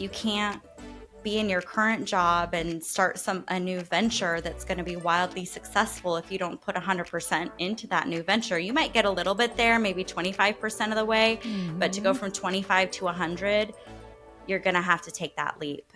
You can't be in your current job and start a new venture that's going to be wildly successful if you don't put 100% into that new venture. You might get a little bit there, maybe 25% of the way, but to go from 25 to 100, you're going to have to take that leap.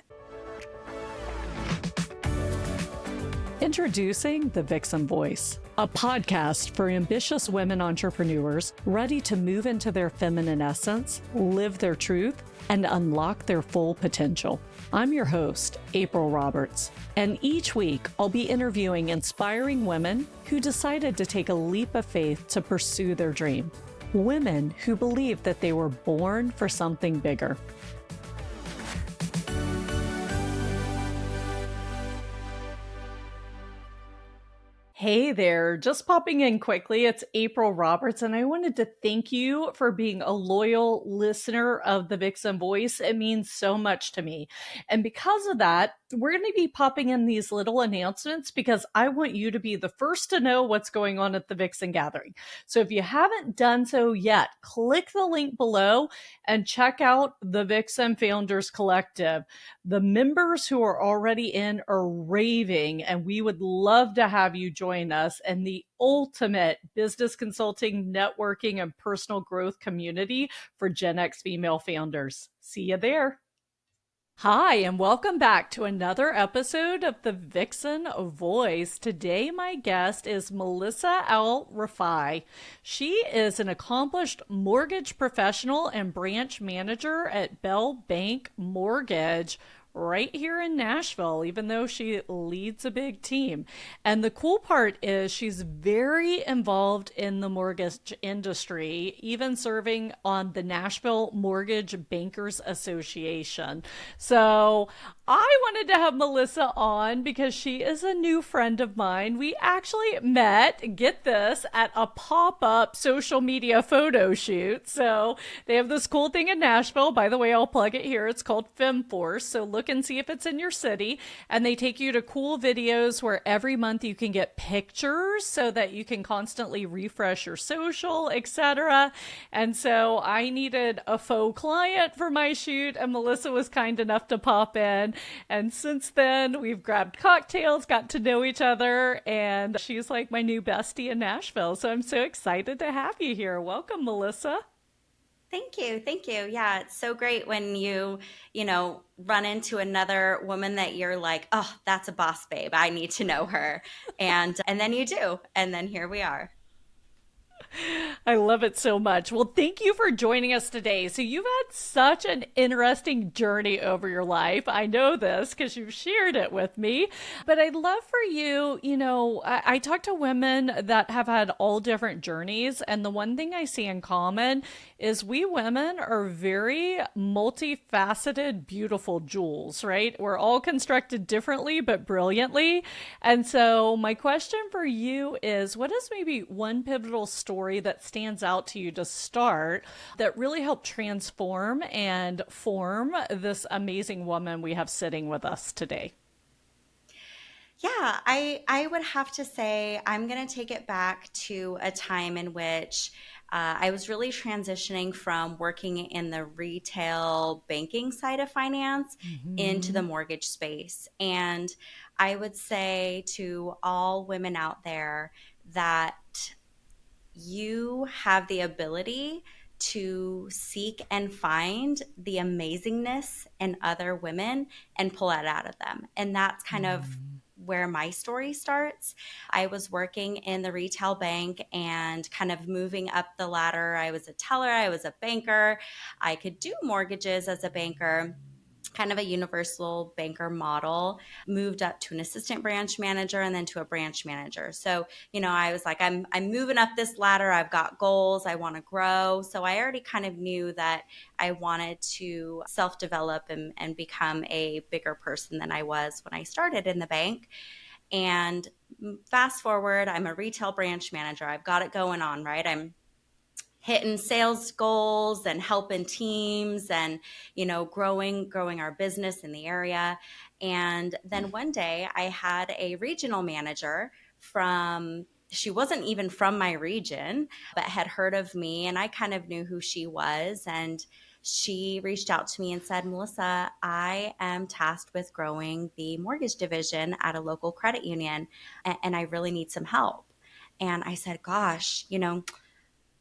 Introducing The Vixen Voice, a podcast for ambitious women entrepreneurs ready to move into their feminine essence, live their truth, and unlock their full potential. I'm your host, April Roberts, and each week I'll be interviewing inspiring women who decided to take a leap of faith to pursue their dream. Women who believe that they were born for something bigger. Hey there, just popping in quickly. It's April Roberts, and I wanted to thank you for being a loyal listener of the Vixen Voice. It means so much to me. And because of that, we're going to be popping in these little announcements because I want you to be the first to know what's going on at the Vixen Gathering. So if you haven't done so yet, click the link below and check out the Vixen Founders Collective. The members who are already in are raving, and we would love to have you join us in the ultimate business consulting, networking, and personal growth community for Gen X female founders. See you there. Hi, and welcome back to another episode of the Vixen Voice. Today, my guest is Melissa Al-Rifai. She is an accomplished mortgage professional and branch manager at Bell Bank Mortgage right here in Nashville, even though she leads a big team. And the cool part is she's very involved in the mortgage industry, even serving on the Nashville Mortgage Bankers Association. So I wanted to have Melissa on because she is a new friend of mine. We actually met, get this, at a pop-up social media photo shoot. So they have this cool thing in Nashville. By the way, I'll plug it here. It's called FemForce. So look and see if it's in your city. And they take you to cool videos where every month you can get pictures so that you can constantly refresh your social, etc. And so I needed a faux client for my shoot, and Melissa was kind enough to pop in. And since then, we've grabbed cocktails, got to know each other, and she's like my new bestie in Nashville. So I'm so excited to have you here. Welcome, Melissa. Thank you. Thank you. Yeah, it's so great when run into another woman that you're like, oh, that's a boss babe. I need to know her. And then you do. And then here we are. I love it so much. Well, thank you for joining us today. So you've had such an interesting journey over your life. I know this because you've shared it with me, but I'd love for you, I talk to women that have had all different journeys. And the one thing I see in common is we women are very multifaceted, beautiful jewels, right? We're all constructed differently, but brilliantly. And so my question for you is, what is maybe one pivotal story that stands out to you to start that really helped transform and form this amazing woman we have sitting with us today? Yeah, I would have to say I'm going to take it back to a time in which I was really transitioning from working in the retail banking side of finance into the mortgage space. And I would say to all women out there that you have the ability to seek and find the amazingness in other women and pull it out of them. And that's kind of where my story starts. I was working in the retail bank and kind of moving up the ladder. I was a teller, I was a banker. I could do mortgages as a banker, kind of a universal banker model, moved up to an assistant branch manager and then to a branch manager. So, I was like, I'm moving up this ladder. I've got goals. I want to grow. So I already kind of knew that I wanted to self-develop and become a bigger person than I was when I started in the bank. And fast forward, I'm a retail branch manager. I've got it going on, right? I'm hitting sales goals and helping teams and growing our business in the area. And then one day I had a regional manager she wasn't even from my region, but had heard of me, and I kind of knew who she was. And she reached out to me and said, Melissa, I am tasked with growing the mortgage division at a local credit union, and I really need some help. And I said, gosh,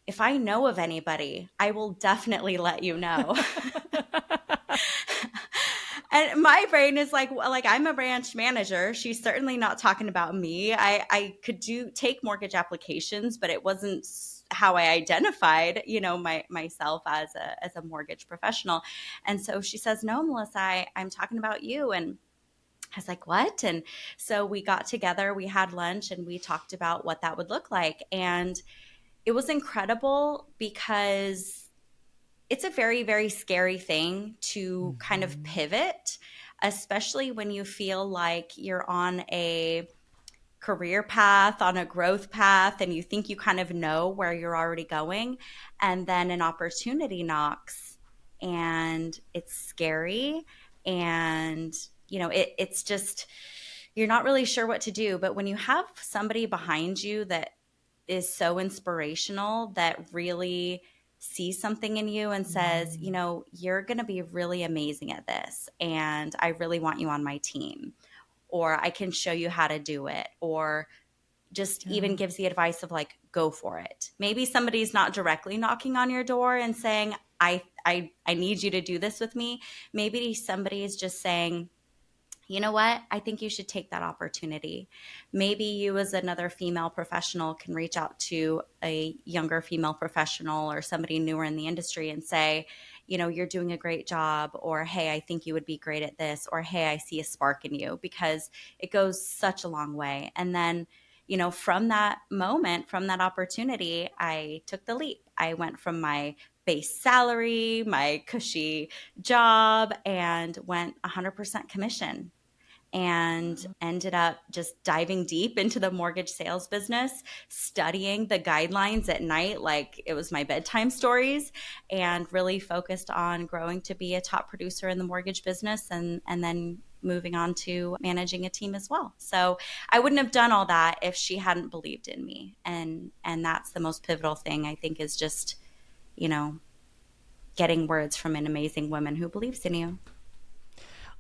if I know of anybody, I will definitely let you know. And my brain is like, well, like, I'm a branch manager. She's certainly not talking about me. I could take mortgage applications, but it wasn't how I identified, myself as a mortgage professional. And so she says, no, Melissa, I'm talking about you. And I was like, what? And so we got together, we had lunch, and we talked about what that would look like. And it was incredible because it's a very, very scary thing to kind of Mhm. pivot, especially when you feel like you're on a career path, on a growth path, and you think you kind of know where you're already going. And then an opportunity knocks, and it's scary. And, it's just, you're not really sure what to do. But when you have somebody behind you that is so inspirational, that really sees something in you and says, Mhm. you're going to be really amazing at this, and I really want you on my team, or I can show you how to do it, or just even Yeah. gives the advice of like, go for it. Maybe somebody's not directly knocking on your door and saying, I need you to do this with me. Maybe somebody is just saying, you know what? I think you should take that opportunity. Maybe you, as another female professional, can reach out to a younger female professional or somebody newer in the industry and say, you're doing a great job, or hey, I think you would be great at this, or hey, I see a spark in you, because it goes such a long way. And then, from that moment, from that opportunity, I took the leap. I went from my base salary, my cushy job, and went 100% commission, and ended up just diving deep into the mortgage sales business, studying the guidelines at night like it was my bedtime stories, and really focused on growing to be a top producer in the mortgage business, and then moving on to managing a team as well. So I wouldn't have done all that if she hadn't believed in me. And that's the most pivotal thing, I think, is just, you know, getting words from an amazing woman who believes in you.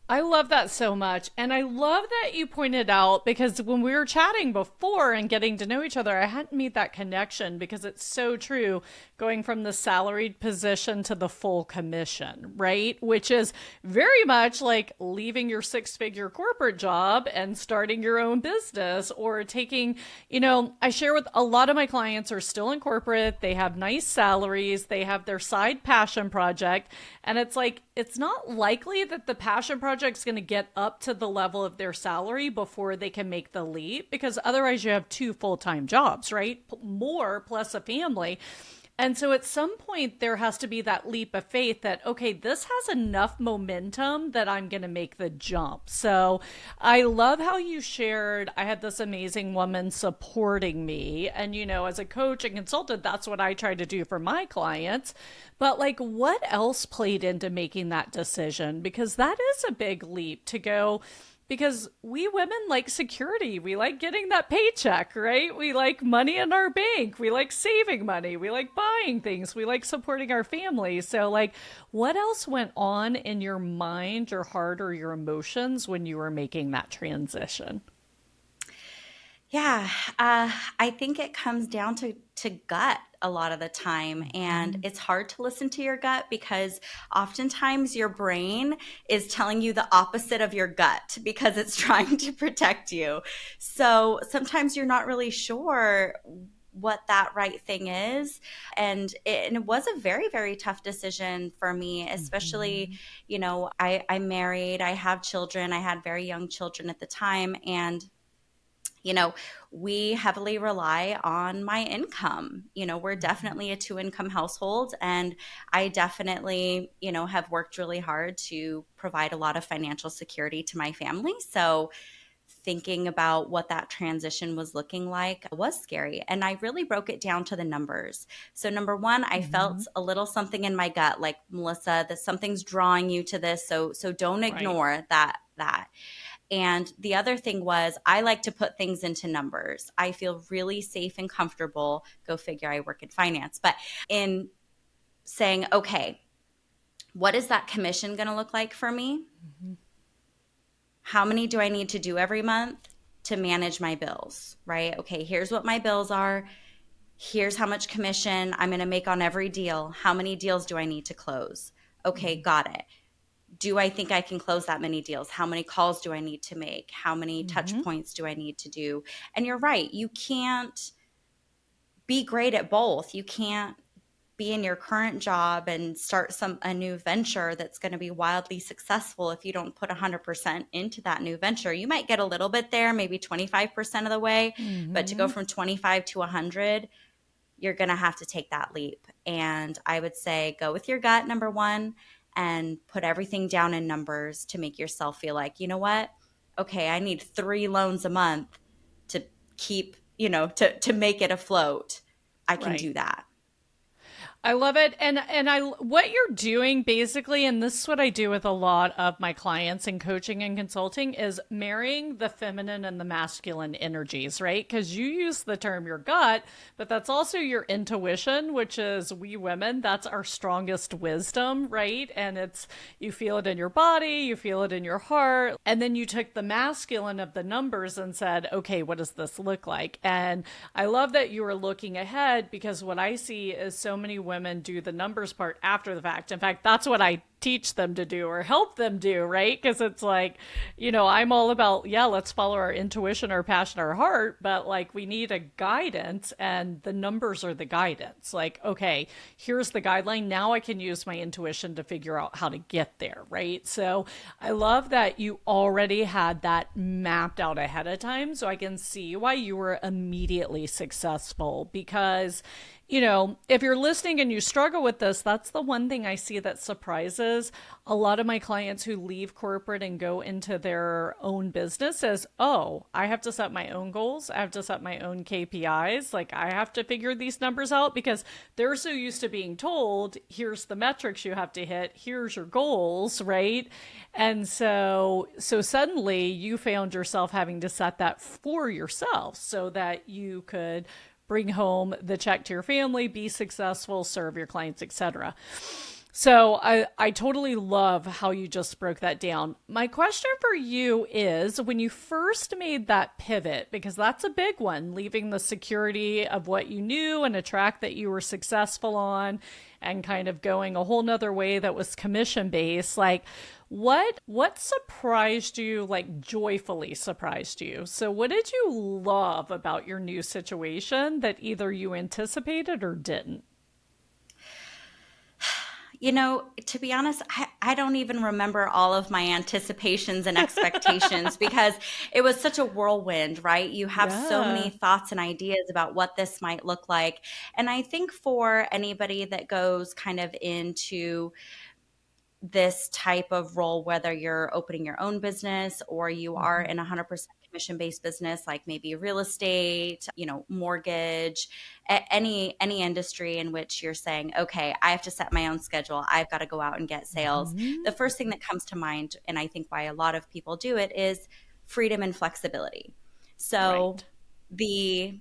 I love that so much. And I love that you pointed out, because when we were chatting before and getting to know each other, I hadn't made that connection, because it's so true, going from the salaried position to the full commission, right? Which is very much like leaving your 6-figure corporate job and starting your own business, or taking, I share with a lot of my clients are still in corporate, they have nice salaries, they have their side passion project. And it's like, it's not likely that the passion project's going to get up to the level of their salary before they can make the leap, because otherwise you have 2 full-time jobs, right? More plus a family. And so at some point, there has to be that leap of faith that, okay, this has enough momentum that I'm going to make the jump. So I love how you shared. I had this amazing woman supporting me. And, as a coach and consultant, that's what I try to do for my clients. But, like, what else played into making that decision? Because that is a big leap to go, because we women like security. We like getting that paycheck, right? We like money in our bank. We like saving money. We like buying things. We like supporting our family. So, like, what else went on in your mind, your heart, or your emotions when you were making that transition? Yeah, I think it comes down to gut a lot of the time, and Mhm. it's hard to listen to your gut because oftentimes your brain is telling you the opposite of your gut because it's trying to protect you. So sometimes you're not really sure what that right thing is, and it was a very, very tough decision for me, especially, Mhm. I'm married, I have children, I had very young children at the time, and you know, we heavily rely on my income. We're Mhm. definitely a two income household. And I definitely, have worked really hard to provide a lot of financial security to my family. So thinking about what that transition was looking like was scary. And I really broke it down to the numbers. So, number one, I felt Mhm. a little something in my gut, like, Melissa, that something's drawing you to this. So don't Right. ignore that. And the other thing was, I like to put things into numbers. I feel really safe and comfortable. Go figure, I work in finance, but in saying, okay, What is that commission going to look like for me? Mm-hmm. How many do I need to do every month to manage my bills, right? Okay, here's what my bills are. Here's how much commission I'm going to make on every deal. How many deals do I need to close? Okay, got it. Do I think I can close that many deals? How many calls do I need to make? How many touch Mm-hmm. points do I need to do? And you're right, you can't be great at both. You can't be in your current job and start a new venture that's going to be wildly successful if you don't put 100% into that new venture. You might get a little bit there, maybe 25% of the way, but to go Mm-hmm. from 25 to 100, you're going to have to take that leap. And I would say go with your gut, number one, and put everything down in numbers to make yourself feel like, you know what? Okay, I need 3 loans a month to keep, to make it afloat. I can Right. do that. I love it. And I what you're doing basically, and this is what I do with a lot of my clients in coaching and consulting, is marrying the feminine and the masculine energies, right? Because you use the term your gut, but that's also your intuition, which is we women, that's our strongest wisdom, right? And it's you feel it in your body, you feel it in your heart. And then you took the masculine of the numbers and said, okay, what does this look like? And I love that you were looking ahead because what I see is so many women do the numbers part after the fact. In fact, that's what I teach them to do or help them do, right? Because it's like, I'm all about, yeah, let's follow our intuition, our passion, our heart, but like we need a guidance and the numbers are the guidance. Like, okay, here's the guideline. Now I can use my intuition to figure out how to get there, right? So I love that you already had that mapped out ahead of time. So I can see why you were immediately successful because if you're listening and you struggle with this, that's the one thing I see that surprises a lot of my clients who leave corporate and go into their own business is, oh, I have to set my own goals. I have to set my own KPIs. Like I have to figure these numbers out because they're so used to being told, here's the metrics you have to hit. Here's your goals, right? And so suddenly you found yourself having to set that for yourself so that you could bring home the check to your family, be successful, serve your clients, etc. So I totally love how you just broke that down. My question for you is when you first made that pivot, because that's a big one, leaving the security of what you knew and a track that you were successful on and kind of going a whole nother way that was commission based, like what surprised you, like joyfully surprised you? So what did you love about your new situation that either you anticipated or didn't? To be honest, I don't even remember all of my anticipations and expectations because it was such a whirlwind, right? You have so many Yeah. thoughts and ideas about what this might look like. And I think for anybody that goes kind of into this type of role, whether you're opening your own business or you are Mm-hmm. in a 100% commission based business, like maybe real estate, mortgage, any industry in which you're saying, okay, I have to set my own schedule. I've got to go out and get sales. Mm-hmm. The first thing that comes to mind, and I think why a lot of people do it, is freedom and flexibility. So Right. the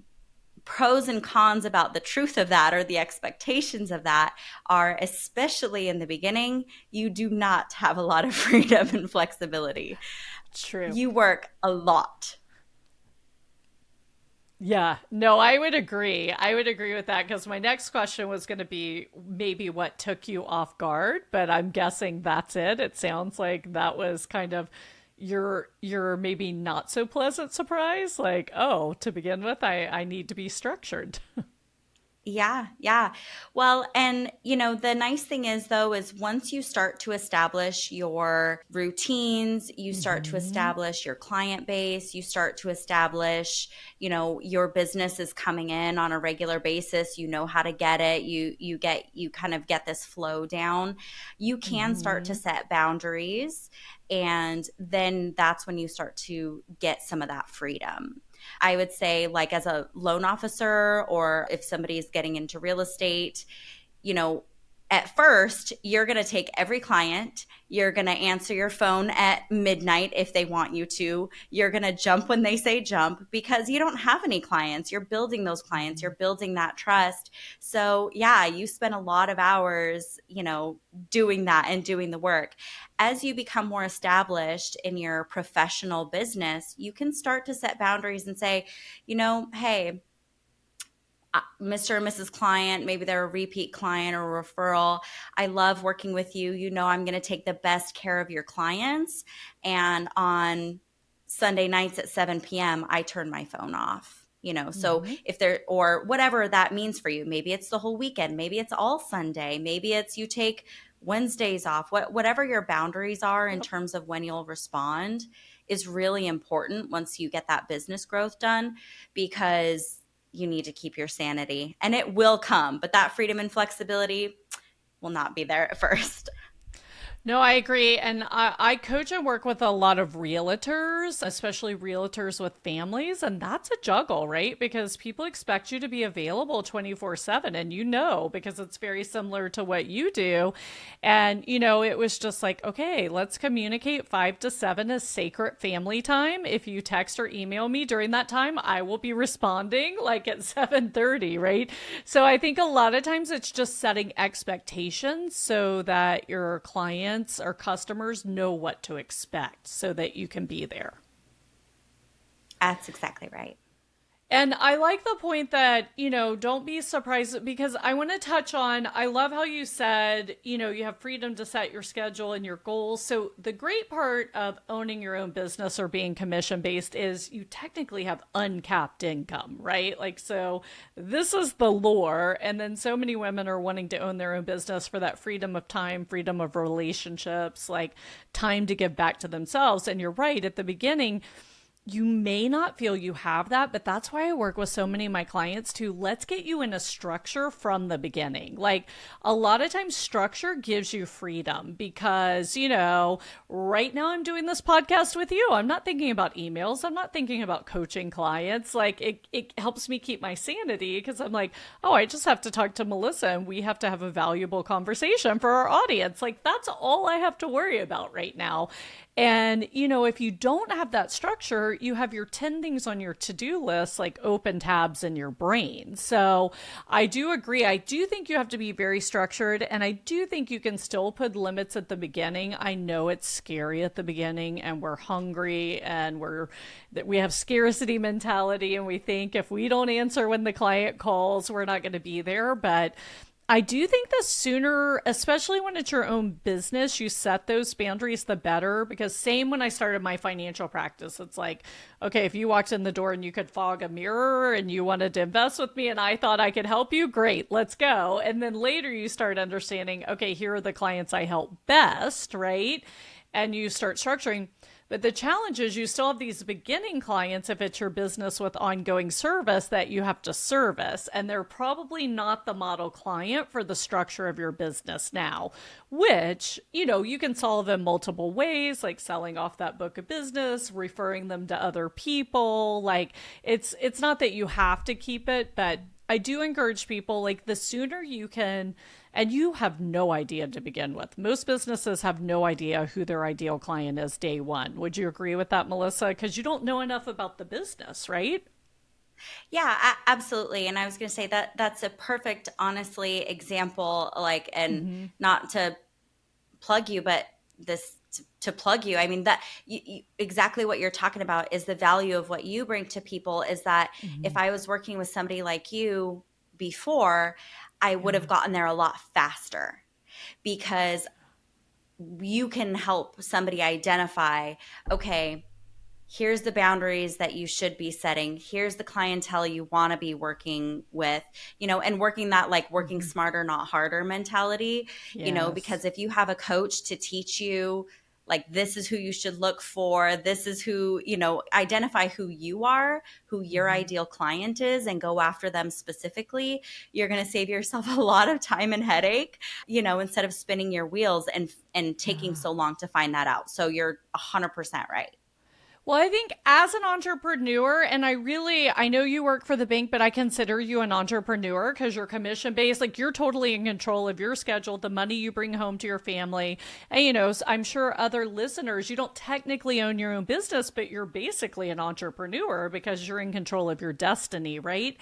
pros and cons about the truth of that or the expectations of that are, especially in the beginning, you do not have a lot of freedom and flexibility. True. You work a lot. Yeah, no, I would agree. I would agree with that because my next question was going to be maybe what took you off guard, but I'm guessing that's it. It sounds like that was kind of your maybe not so pleasant surprise. Like, oh, to begin with, I need to be structured. Yeah, yeah. Well, and the nice thing is though, is once you start to establish your routines, you start to Mm-hmm. establish your client base, you start to establish, your business is coming in on a regular basis, you know how to get it, you kind of get this flow down. You can start to Mm-hmm. set boundaries, and then that's when you start to get some of that freedom. I would say, like, as a loan officer, or if somebody is getting into real estate, you know, at first, you're going to take every client. You're going to answer your phone at midnight if they want you to. You're going to jump when they say jump because you don't have any clients. You're building those clients. Mhm. You're building that trust. So, yeah, you spend a lot of hours, doing that and doing the work. As you become more established in your professional business, you can start to set boundaries and say, hey, Mr. and Mrs. Client, maybe they're a repeat client or a referral. I love working with you. I'm going to take the best care of your clients. And on Sunday nights at 7 p.m., I turn my phone off. So Mhm. if there, or whatever that means for you, maybe it's the whole weekend, maybe it's all Sunday, maybe it's you take Wednesdays off, whatever your boundaries are in Yep. terms of when you'll respond is really important once you get that business growth done because you need to keep your sanity and it will come, but that freedom and flexibility will not be there at first. No, I agree. And I coach and work with a lot of realtors, especially realtors with families. And that's a juggle, right? Because people expect you to be available 24/7. And because it's very similar to what you do. And, it was just like, okay, let's communicate 5 to 7 is sacred family time. If you text or email me during that time, I will be responding like at 7:30, right? So I think a lot of times it's just setting expectations so that your clients or customers know what to expect so that you can be there. That's exactly right. And I like the point that, don't be surprised because I want to touch on, I love how you said, you have freedom to set your schedule and your goals. So the great part of owning your own business or being commission based is you technically have uncapped income, right? Like, so this is the lore. And then so many women are wanting to own their own business for that freedom of time, freedom of relationships, like time to give back to themselves. And you're right at the beginning, you may not feel you have that, but that's why I work with so many of my clients to let's get you in a structure from the beginning. Like a lot of times structure gives you freedom because, right now I'm doing this podcast with you. I'm not thinking about emails. I'm not thinking about coaching clients. Like it helps me keep my sanity because I'm like, oh, I just have to talk to Melissa and we have to have a valuable conversation for our audience. Like that's all I have to worry about right now. And, if you don't have that structure, you have your 10 things on your to do list, like open tabs in your brain. So I do agree. I do think you have to be very structured. And I do think you can still put limits at the beginning. I know it's scary at the beginning and we're hungry and we have scarcity mentality and we think if we don't answer when the client calls, we're not going to be there. But I do think the sooner, especially when it's your own business, you set those boundaries, the better. Because, same when I started my financial practice, it's like, okay, if you walked in the door and you could fog a mirror and you wanted to invest with me and I thought I could help you, great, let's go. And then later you start understanding, okay, here are the clients I help best, right? And you start structuring. But the challenge is you still have these beginning clients if it's your business with ongoing service that you have to service. And they're probably not the model client for the structure of your business now, which, you can solve in multiple ways, like selling off that book of business, referring them to other people. Like it's not that you have to keep it, but I do encourage people like the sooner you can, and you have no idea to begin with. Most businesses have no idea who their ideal client is day one. Would you agree with that, Melissa? Because you don't know enough about the business, right? Yeah, absolutely. And I was going to say that that's a perfect, honestly, example, like, and Mm-hmm. not to plug you, but this to plug you. I mean, that exactly what you're talking about is the value of what you bring to people is that Mm-hmm. if I was working with somebody like you before, I would Yeah. have gotten there a lot faster because you can help somebody identify, okay, here's the boundaries that you should be setting. Here's the clientele you want to be working with, and working that like working Mm-hmm. smarter, not harder mentality, Yes. because if you have a coach to teach you, like, this is who you should look for, this is who, identify who you are, who your Mm-hmm. ideal client is, and go after them specifically, you're going to save yourself a lot of time and headache, instead of spinning your wheels and taking Yeah. so long to find that out. So you're 100% right. Well, I think as an entrepreneur, and I know you work for the bank, but I consider you an entrepreneur because you're commission based. Like you're totally in control of your schedule, the money you bring home to your family. And, I'm sure other listeners, you don't technically own your own business, but you're basically an entrepreneur because you're in control of your destiny, right?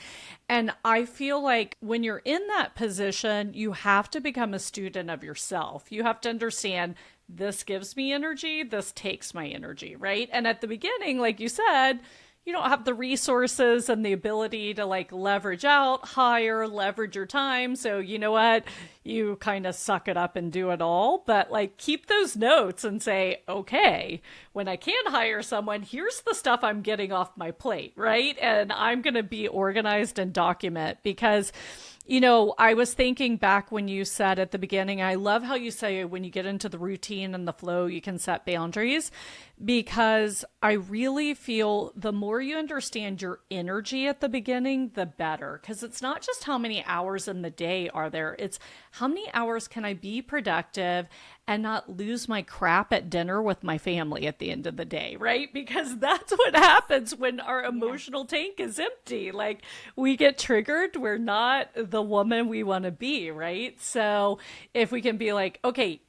And I feel like when you're in that position, you have to become a student of yourself. You have to understand this gives me energy, this takes my energy, right? And at the beginning, like you said, you don't have the resources and the ability to like leverage out, hire, leverage your time. So, you know what? You kind of suck it up and do it all, but like keep those notes and say, okay, when I can hire someone, here's the stuff I'm getting off my plate, right? And I'm going to be organized and document because I was thinking back when you said at the beginning, I love how you say when you get into the routine and the flow, you can set boundaries because I really feel the more you understand your energy at the beginning, the better. Because it's not just how many hours in the day are there, it's how many hours can I be productive and not lose my crap at dinner with my family at the end of the day, right? Because that's what happens when our Yeah. emotional tank is empty. Like we get triggered, we're not the woman we want to be, right? So if we can be like, okay,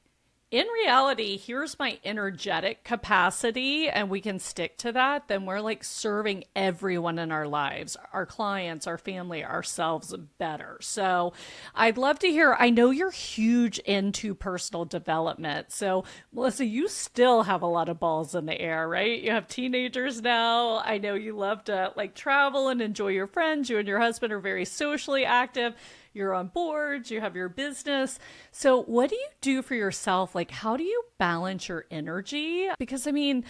in reality, here's my energetic capacity, and we can stick to that, then we're like serving everyone in our lives, our clients, our family, ourselves better. So I'd love to hear. I know you're huge into personal development. So, Melissa, you still have a lot of balls in the air, right? You have teenagers now. I know you love to like travel and enjoy your friends. You and your husband are very socially active. You're on board, you have your business. So, what do you do for yourself? Like, how do you balance your energy? Because, I mean,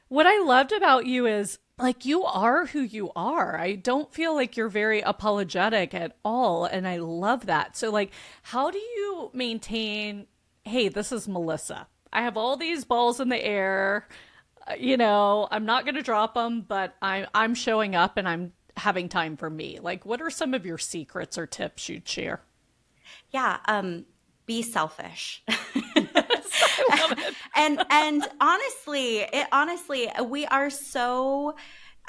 what I loved about you is like you are who you are. I don't feel like you're very apologetic at all. And I love that. So, like, how do you maintain, hey, this is Melissa? I have all these balls in the air. I'm not going to drop them, but I'm showing up and I'm having time for me. Like, what are some of your secrets or tips you'd share? Yeah, be selfish. Yes, I love it. And honestly, we are so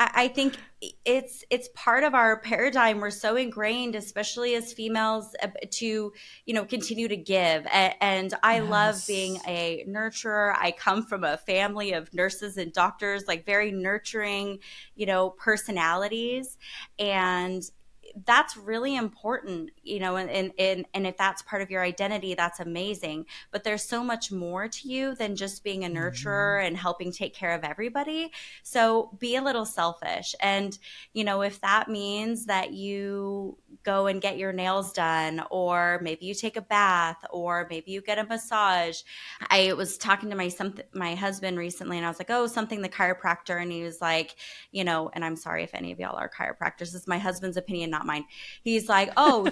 I think it's part of our paradigm. We're so ingrained, especially as females, to continue to give. And I love being Yes. a nurturer. I come from a family of nurses and doctors, like very nurturing, personalities, and that's really important, and if that's part of your identity, that's amazing. But there's so much more to you than just being a Mhm. nurturer and helping take care of everybody. So be a little selfish. And, if that means that you go and get your nails done, or maybe you take a bath, or maybe you get a massage. I was talking to my husband recently, and I was like, oh, something the chiropractor, and he was like, and I'm sorry if any of y'all are chiropractors. This is my husband's opinion, not mine. He's like, oh,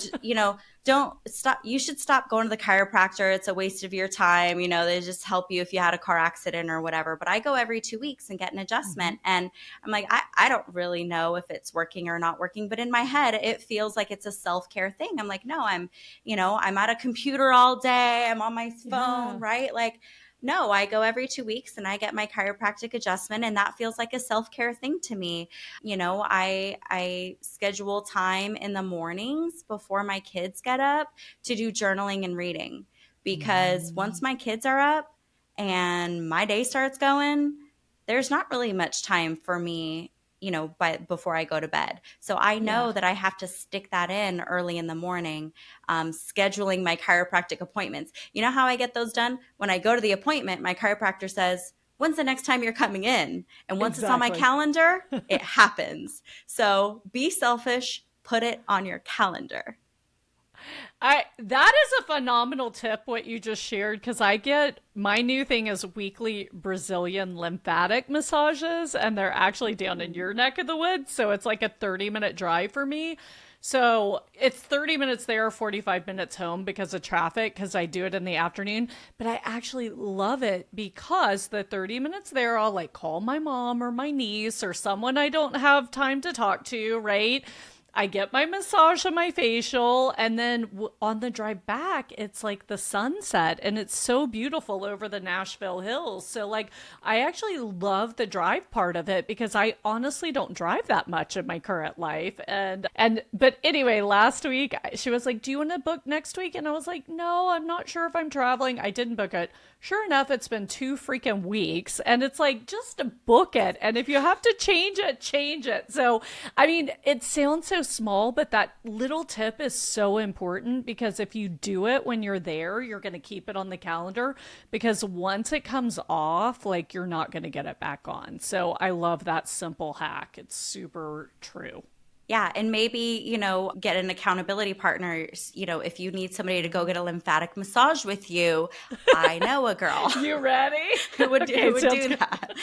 don't stop. You should stop going to the chiropractor. It's a waste of your time. They just help you if you had a car accident or whatever. But I go every 2 weeks and get an Mhm. adjustment. And I'm like, I don't really know if it's working or not working. But in my head, it feels like it's a self-care thing. I'm like, no, I'm at a computer all day. I'm on my phone, Yeah. right? Like, no, I go every 2 weeks and I get my chiropractic adjustment, and that feels like a self-care thing to me. I schedule time in the mornings before my kids get up to do journaling and reading, because once Mm. my kids are up and my day starts going, there's not really much time for me, before I go to bed. So I Yeah. know that I have to stick that in early in the morning, scheduling my chiropractic appointments. You know how I get those done? When I go to the appointment, my chiropractor says, when's the next time you're coming in? And once it's on my Exactly. calendar, it happens. So be selfish, put it on your calendar. I that is a phenomenal tip what you just shared because I get my new thing is weekly Brazilian lymphatic massages and they're actually down in your neck of the woods, so it's like a 30-minute drive for me. So it's 30 minutes there, 45 minutes home because of traffic, because I do it in the afternoon. But I actually love it because the 30 minutes there, I'll like call my mom or my niece or someone I don't have time to talk to, right? I get my massage and my facial, and then on the drive back, it's like the sunset, and it's so beautiful over the Nashville hills. So, like, I actually love the drive part of it because I honestly don't drive that much in my current life. But anyway, last week she was like, "Do you want to book next week?" And I was like, "No, I'm not sure if I'm traveling." I didn't book it. Sure enough, it's been 2 freaking weeks, and it's like, just to book it. And if you have to change it, change it. So, I mean, it sounds so small, but that little tip is so important because if you do it when you're there, you're going to keep it on the calendar because once it comes off, like, you're not going to get it back on. So, I love that simple hack. It's super true. Yeah, and maybe, get an accountability partner. If you need somebody to go get a lymphatic massage with you, I know a girl You ready? who would do, Okay, who would sounds do good. that.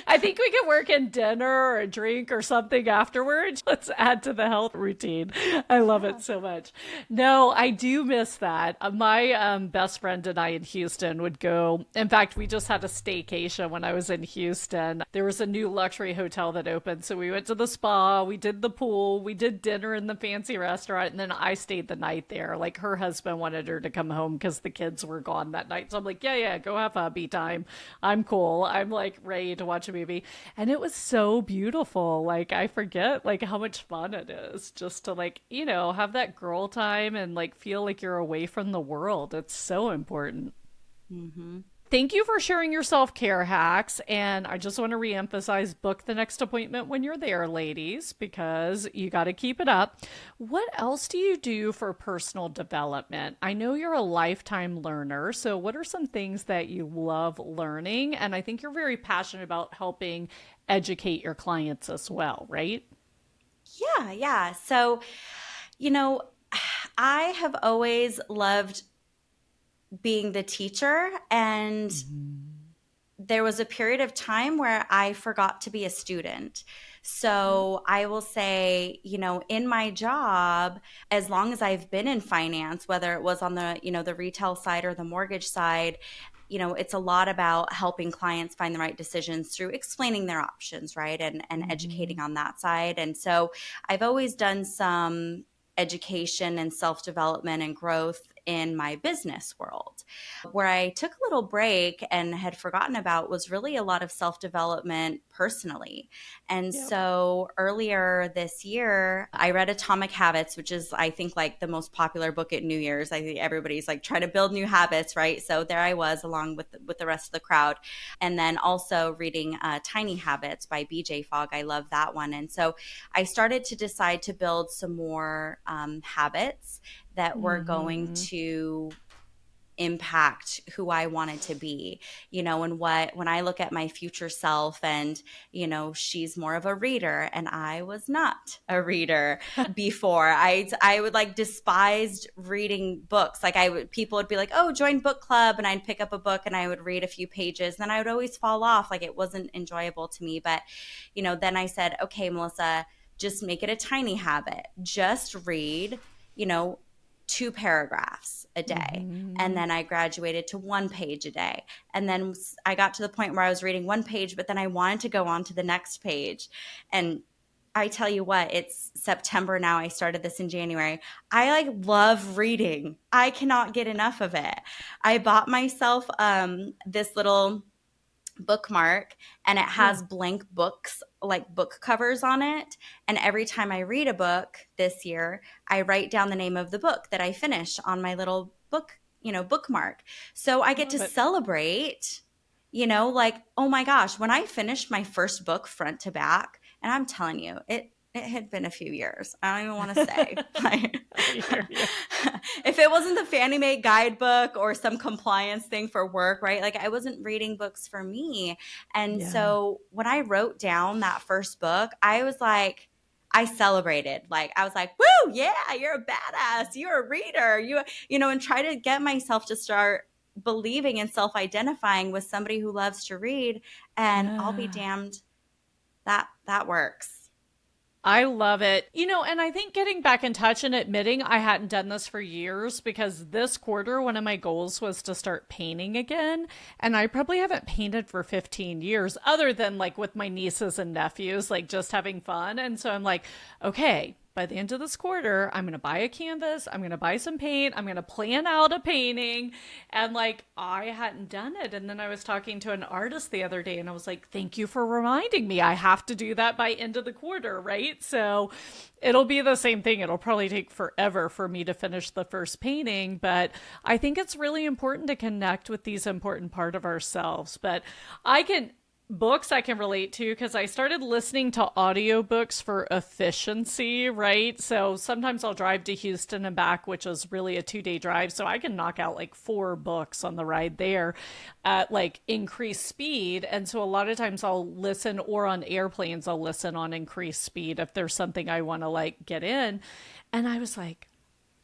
I think we could work in dinner or a drink or something afterwards. Let's add to the health routine. I love it so much. No, I do miss that. My best friend and I in Houston would go. In fact, we just had a staycation when I was in Houston. There was a new luxury hotel that opened. So we went to the spa, we did the pool, we did dinner in the fancy restaurant, and then I stayed the night there. Like, her husband wanted her to come home because the kids were gone that night. So I'm like, yeah, go have hubby time. I'm cool. I'm like ready to watch a movie. And it was so beautiful. Like, I forget like how much fun it is just to, like, have that girl time and like feel like you're away from the world. It's so important. Hmm. Thank you for sharing your self care hacks. And I just want to reemphasize, book the next appointment when you're there, ladies, because you got to keep it up. What else do you do for personal development? I know you're a lifetime learner. So, what are some things that you love learning? And I think you're very passionate about helping educate your clients as well, right? Yeah, yeah. So, you know, I have always loved being the teacher, and there was a period of time where I forgot to be a student. So I will say, in my job, as long as I've been in finance, whether it was on the retail side or the mortgage side, it's a lot about helping clients find the right decisions through explaining their options, right? And educating on that side. And so I've always done some education and self-development and growth in my business world. Where I took a little break and had forgotten about was really a lot of self-development personally. And Yep. so earlier this year, I read Atomic Habits, which is, I think, like the most popular book at New Year's. I think everybody's like trying to build new habits, right? So there I was along with the rest of the crowd. And then also reading Tiny Habits by BJ Fogg. I love that one. And so I started to decide to build some more habits that were going Mm-hmm. to impact who I wanted to be, and when I look at my future self, and, she's more of a reader and I was not a reader before. I would like despised reading books. Like, people would be like, "Oh, join book club." And I'd pick up a book and I would read a few pages. And then I would always fall off. Like, it wasn't enjoyable to me. But, then I said, "Okay, Melissa, just make it a tiny habit. Just read, you know, 2 paragraphs a day." And Mm-hmm. then I graduated to 1 page a day. And then I got to the point where I was reading 1 page, but then I wanted to go on to the next page. And I tell you what, it's September now. I started this in January. I like love reading. I cannot get enough of it. I bought myself this little bookmark, and it Yeah. has blank books, like book covers on it. And every time I read a book this year, I write down the name of the book that I finish on my little bookmark. So I get to Love it. celebrate, like, oh my gosh, when I finished my first book front to back, and I'm telling you, it had been a few years. I don't even want to say. Like, I hear you. if it wasn't the Fannie Mae guidebook or some compliance thing for work, right? Like, I wasn't reading books for me. And Yeah. so when I wrote down that first book, I was like, I celebrated. Like, I was like, "Woo, yeah, you're a badass. You're a reader." And try to get myself to start believing and self-identifying with somebody who loves to read. And I'll be Yeah. damned, that works. I love it. And I think getting back in touch and admitting I hadn't done this for years because this quarter, one of my goals was to start painting again. And I probably haven't painted for 15 years, other than like with my nieces and nephews, like just having fun. And so I'm like, okay, by the end of this quarter, I'm going to buy a canvas, I'm going to buy some paint, I'm going to plan out a painting. And like, I hadn't done it. And then I was talking to an artist the other day and I was like, thank you for reminding me. I have to do that by end of the quarter, right? So it'll be the same thing. It'll probably take forever for me to finish the first painting, but I think it's really important to connect with these important part of ourselves. But I can books I can relate to because I started listening to audiobooks for efficiency, right? So sometimes I'll drive to Houston and back, which is really a 2 day drive. So I can knock out like 4 books on the ride there at like increased speed. And so a lot of times I'll listen, or on airplanes, I'll listen on increased speed if there's something I want to like get in. And I was like,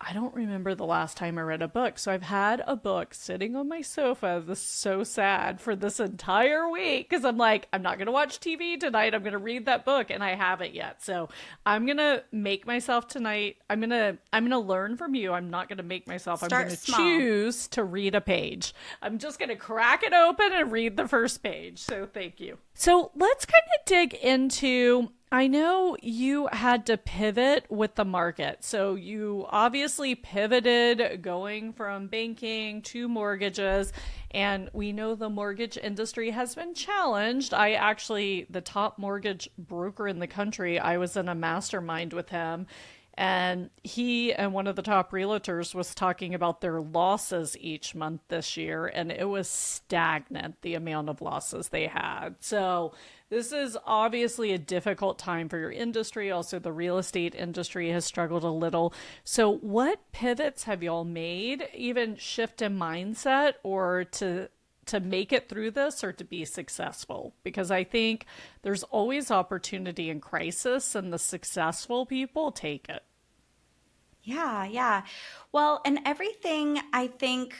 I don't remember the last time I read a book. So I've had a book sitting on my sofa. This is so sad, for this entire week because I'm like, I'm not going to watch TV tonight. I'm going to read that book, and I haven't yet. So I'm going to make myself tonight. I'm going to learn from you. I'm not going to make myself. I'm going Start to small. choose to read a page. I'm just going to crack it open and read the first page. So thank you. So let's kind of dig into, I know you had to pivot with the market. So you obviously pivoted going from banking to mortgages. And we know the mortgage industry has been challenged. I actually, the top mortgage broker in the country, I was in a mastermind with him. And he and one of the top realtors was talking about their losses each month this year, and it was stagnant, the amount of losses they had. So this is obviously a difficult time for your industry. Also, the real estate industry has struggled a little. So what pivots have y'all made, even shift in mindset, or to make it through this, or to be successful? Because I think there's always opportunity in crisis, and the successful people take it. Yeah, yeah. Well, and everything I think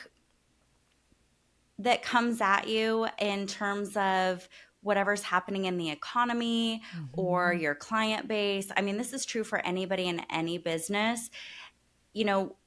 that comes at you in terms of whatever's happening in the economy or Mm-hmm. your client base. I mean, this is true for anybody in any business.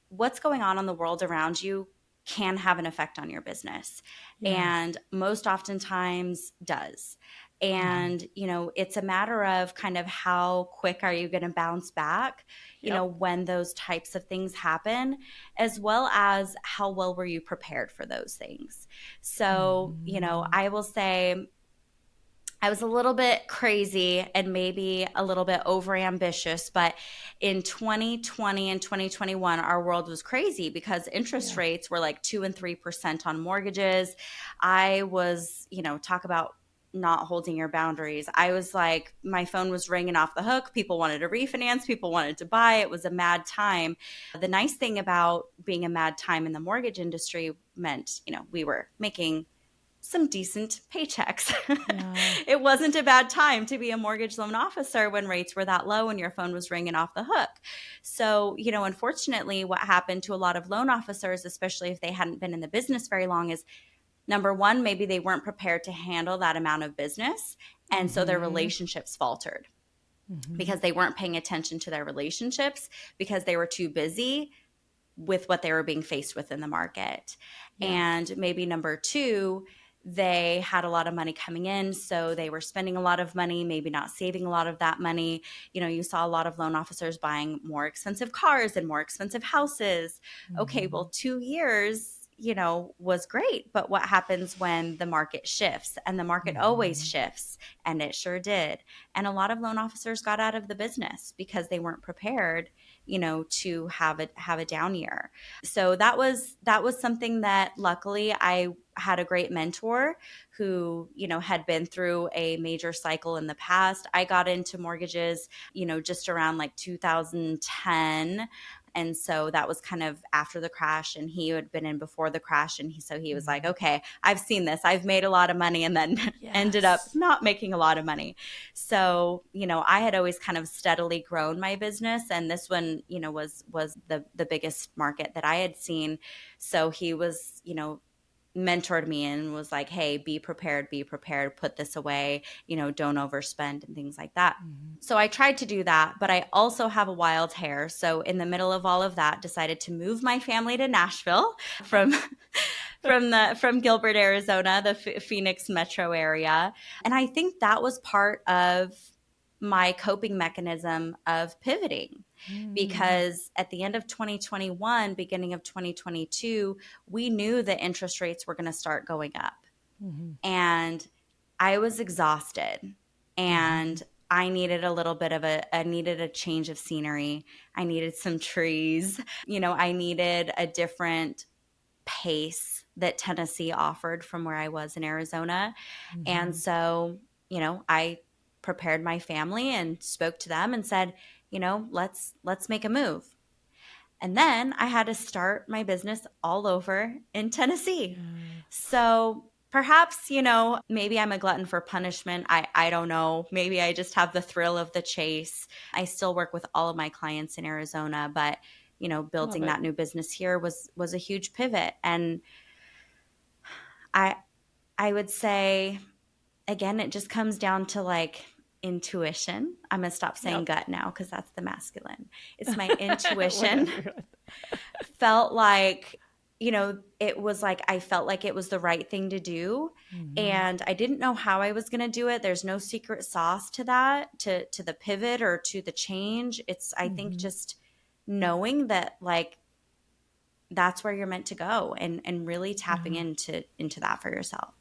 What's going on in the world around you can have an effect on your business, Yeah. and most oftentimes does. Mm-hmm. And it's a matter of kind of how quick are you going to bounce back, Yep. when those types of things happen, as well as how well were you prepared for those things. So Mm-hmm. I will say I was a little bit crazy and maybe a little bit overambitious, but in 2020 and 2021, our world was crazy because interest Yeah. rates were like 2 and 3% on mortgages. I was, talk about not holding your boundaries. I was like, my phone was ringing off the hook. People wanted to refinance, people wanted to buy. It was a mad time. The nice thing about being a mad time in the mortgage industry meant, we were making some decent paychecks. Yeah. It wasn't a bad time to be a mortgage loan officer when rates were that low and your phone was ringing off the hook. So, unfortunately, what happened to a lot of loan officers, especially if they hadn't been in the business very long, is number one, maybe they weren't prepared to handle that amount of business. And so their Mm-hmm. relationships faltered Mm-hmm. because they weren't paying attention to their relationships because they were too busy with what they were being faced with in the market. Yeah. And maybe number two, they had a lot of money coming in, so they were spending a lot of money, maybe not saving a lot of that money. You saw a lot of loan officers buying more expensive cars and more expensive houses. Okay, Mm-hmm. well, 2 years, was great. But what happens when the market shifts? And the market always Mm-hmm. shifts, and it sure did. And a lot of loan officers got out of the business because they weren't prepared, to have a down year. So that was something that luckily I had a great mentor who, had been through a major cycle in the past. I got into mortgages, just around like 2010. And so that was kind of after the crash, and he had been in before the crash. And he was like, Mm-hmm. okay, I've seen this. I've made a lot of money and then ended up Yes. not making a lot of money. So, I had always kind of steadily grown my business, and this one, was the biggest market that I had seen. So he was, mentored me and was like, "Hey, be prepared, put this away, don't overspend and things like that." Mm-hmm. So I tried to do that, but I also have a wild hair. So in the middle of all of that, decided to move my family to Nashville from from Gilbert, Arizona, the Phoenix metro area. And I think that was part of my coping mechanism of pivoting. Mm-hmm. because at the end of 2021, beginning of 2022, we knew that interest rates were going to start going up. Mm-hmm. And I was exhausted Mm-hmm. and I needed a little bit of I needed a change of scenery. I needed some trees. I needed a different pace that Tennessee offered from where I was in Arizona. And Mm-hmm. so, I prepared my family and spoke to them and said, let's make a move. And then I had to start my business all over in Tennessee. Yeah. So perhaps, maybe I'm a glutton for punishment. I don't know. Maybe I just have the thrill of the chase. I still work with all of my clients in Arizona, but Love building it. that new business here was a huge pivot. And I I would say again, it just comes down to like intuition. I'm gonna stop saying Yep. gut now because that's the masculine. It's my intuition. Whatever. Felt like, it was like I felt like it was the right thing to do. Mm-hmm. And I didn't know how I was going to do it. There's no secret sauce to that, to the pivot or to the change. It's, I think, Mm-hmm. just knowing that like that's where you're meant to go and really tapping Yeah. into that for yourself.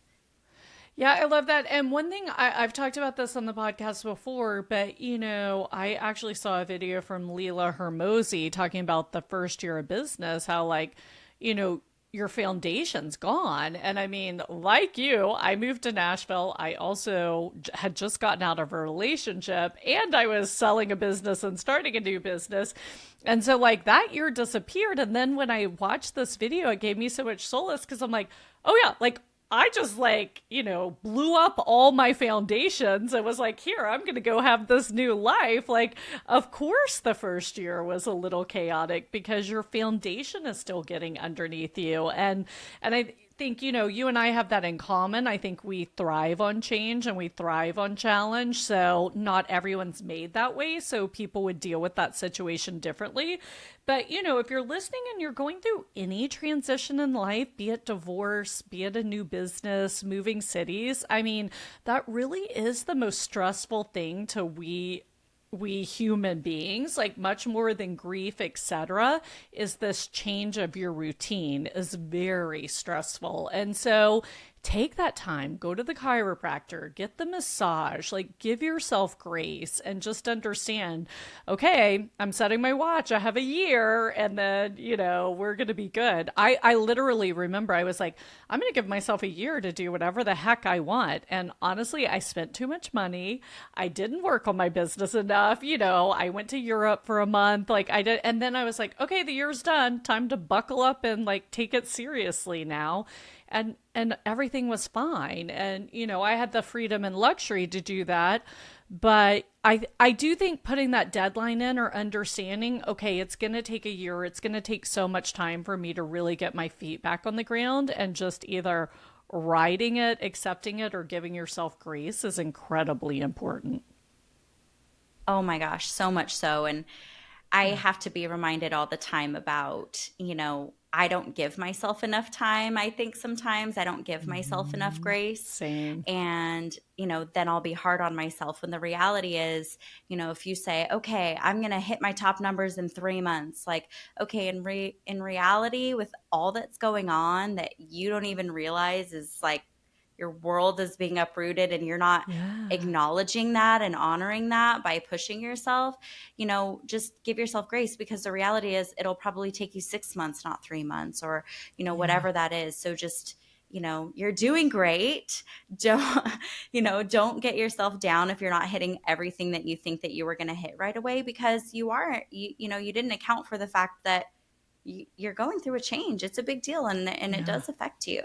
Yeah, I love that. And one thing I've talked about this on the podcast before, but I actually saw a video from Leela Hermosi talking about the first year of business, how like, you know, your foundation's gone. And I mean, like you, I moved to Nashville. I also had just gotten out of a relationship and I was selling a business and starting a new business. And so, like, that year disappeared. And then when I watched this video, it gave me so much solace because I'm like, oh, yeah, like, I just like, blew up all my foundations and was like, here, I'm going to go have this new life. Like, of course, the first year was a little chaotic because your foundation is still getting underneath you. And I think, you and I have that in common. I think we thrive on change and we thrive on challenge. So not everyone's made that way. So people would deal with that situation differently. But, if you're listening and you're going through any transition in life, be it divorce, be it a new business, moving cities, I mean, that really is the most stressful thing to we human beings, like much more than grief, etc., is this change of your routine is very stressful. And so take that time, go to the chiropractor, get the massage, like give yourself grace and just understand, okay, I'm setting my watch, I have a year, and then, we're going to be good. I literally remember I was like, I'm going to give myself a year to do whatever the heck I want. And honestly, I spent too much money. I didn't work on my business enough. I went to Europe for a month. Like I did. And then I was like, okay, the year's done. Time to buckle up and like take it seriously now. And everything was fine. And, I had the freedom and luxury to do that. But I do think putting that deadline in or understanding, okay, it's going to take a year. It's going to take so much time for me to really get my feet back on the ground, and just either riding it, accepting it, or giving yourself grace is incredibly important. Oh my gosh, so much so. And I Yeah. have to be reminded all the time about, I don't give myself enough time. I think sometimes I don't give myself enough Mm-hmm. grace. Same. And, then I'll be hard on myself when the reality is, if you say, okay, I'm going to hit my top numbers in 3 months, like, okay, in reality, with all that's going on that you don't even realize is like your world is being uprooted and you're not Yeah. acknowledging that and honoring that by pushing yourself, just give yourself grace because the reality is it'll probably take you 6 months, not 3 months, or, Yeah. whatever that is. So just, you're doing great. Don't, don't get yourself down if you're not hitting everything that you think that you were going to hit right away because you are, you didn't account for the fact that you're going through a change. It's a big deal and it Yeah. does affect you.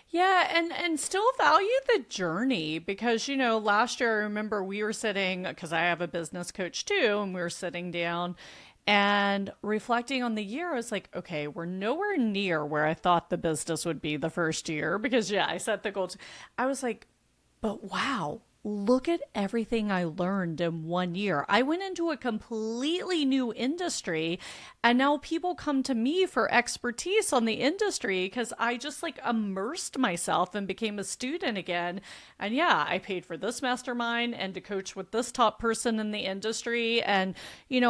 Yeah, and still value the journey because last year I remember we were sitting because I have a business coach too, and we were sitting down and reflecting on the year. I was like, okay, we're nowhere near where I thought the business would be the first year because yeah, I set the goals. I was like, but wow, look at everything I learned in 1 year. I went into a completely new industry, and now people come to me for expertise on the industry because I just like immersed myself and became a student again. And yeah, I paid for this mastermind and to coach with this top person in the industry. And,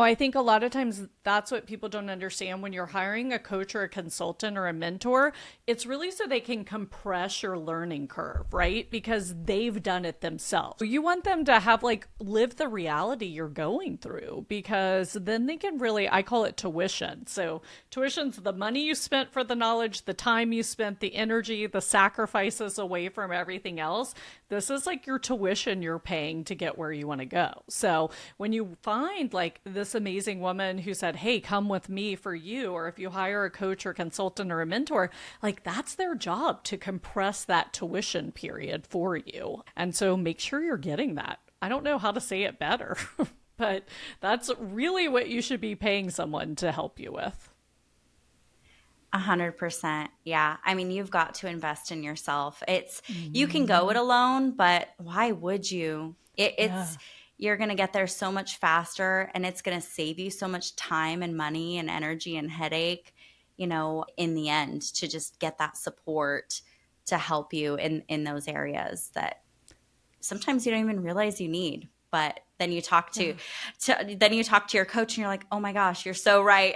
I think a lot of times that's what people don't understand when you're hiring a coach or a consultant or a mentor. It's really so they can compress your learning curve, right? Because they've done it themselves. You want them to have live the reality you're going through, because then they can really, I call it tuition. So tuition's the money you spent for the knowledge, the time you spent, the energy, the sacrifices away from everything else. This is like your tuition you're paying to get where you want to go. So when you find this amazing woman who said, hey, come with me for you, or if you hire a coach or consultant or a mentor, that's their job to compress that tuition period for you. And so make sure you're getting that. I don't know how to say it better, but that's really what you should be paying someone to help you with. 100%. Yeah. I mean, you've got to invest in yourself. You can go it Mm-hmm. alone, but why would you? Yeah. You're going to get there so much faster, and it's going to save you so much time and money and energy and headache, in the end, to just get that support to help you in those areas that sometimes you don't even realize you need. But then you talk Yeah. then you talk to your coach and you're like, oh my gosh, you're so right.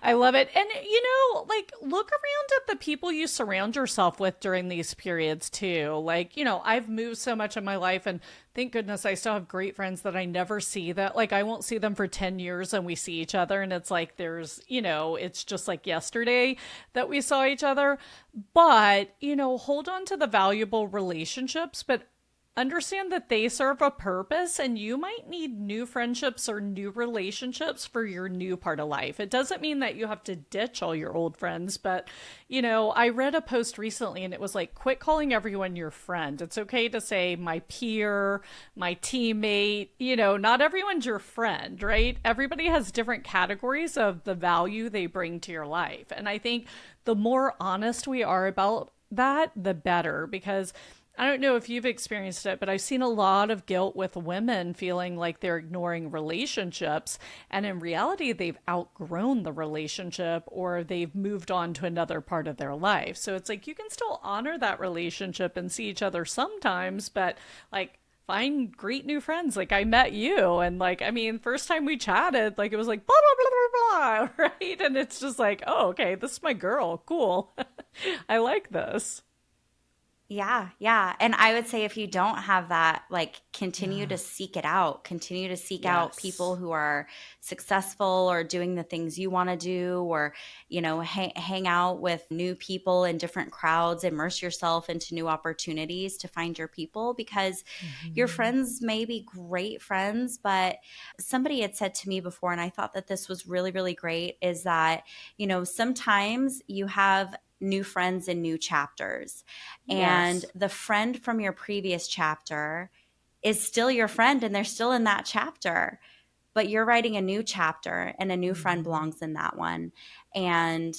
I love it. And, look around at the people you surround yourself with during these periods, too. I've moved so much in my life, and thank goodness I still have great friends that I never see, that, I won't see them for 10 years and we see each other. And it's it's just like yesterday that we saw each other. But, hold on to the valuable relationships, but understand that they serve a purpose, and you might need new friendships or new relationships for your new part of life. It doesn't mean that you have to ditch all your old friends, but I read a post recently and it was like, quit calling everyone your friend. It's okay to say my peer, my teammate. Not everyone's your friend, right? Everybody has different categories of the value they bring to your life. And I think the more honest we are about that, the better, because I don't know if you've experienced it, but I've seen a lot of guilt with women feeling like they're ignoring relationships. And in reality, they've outgrown the relationship, or they've moved on to another part of their life. So it's like you can still honor that relationship and see each other sometimes, but find great new friends. I met you, and first time we chatted, it was like blah blah blah blah blah, right? And it's just like, oh, okay, this is my girl. Cool. I like this. Yeah, yeah. And I would say if you don't have that, continue to Yeah. seek it out. Continue to seek out Yes. people who are successful or doing the things you want to do, or, hang out with new people in different crowds, immerse yourself into new opportunities to find your people, because your Mm-hmm. friends may be great friends, but somebody had said to me before, and I thought that this was really, really great, is that, sometimes you have new friends in new chapters, and Yes. the friend from your previous chapter is still your friend and they're still in that chapter, but you're writing a new chapter and a new friend Mm-hmm. belongs in that one. And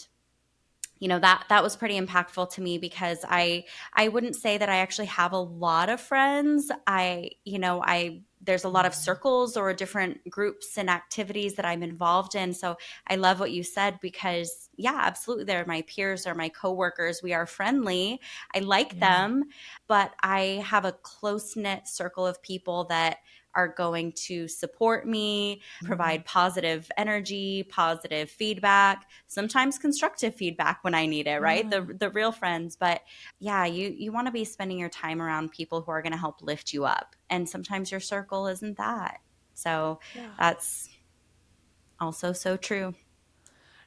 that was pretty impactful to me, because I wouldn't say that I actually have a lot of friends. I there's a lot of Mm-hmm. circles or different groups and activities that I'm involved in. So I love what you said, because yeah, absolutely, they're my peers or my coworkers. We are friendly. I like Yeah. them, but I have a close knit circle of people that are going to support me, Mm-hmm. provide positive energy, positive feedback, sometimes constructive feedback when I need it, right? The Yeah. the real friends. But yeah, you want to be spending your time around people who are going to help lift you up. And sometimes your circle isn't that. So Yeah. that's also so true.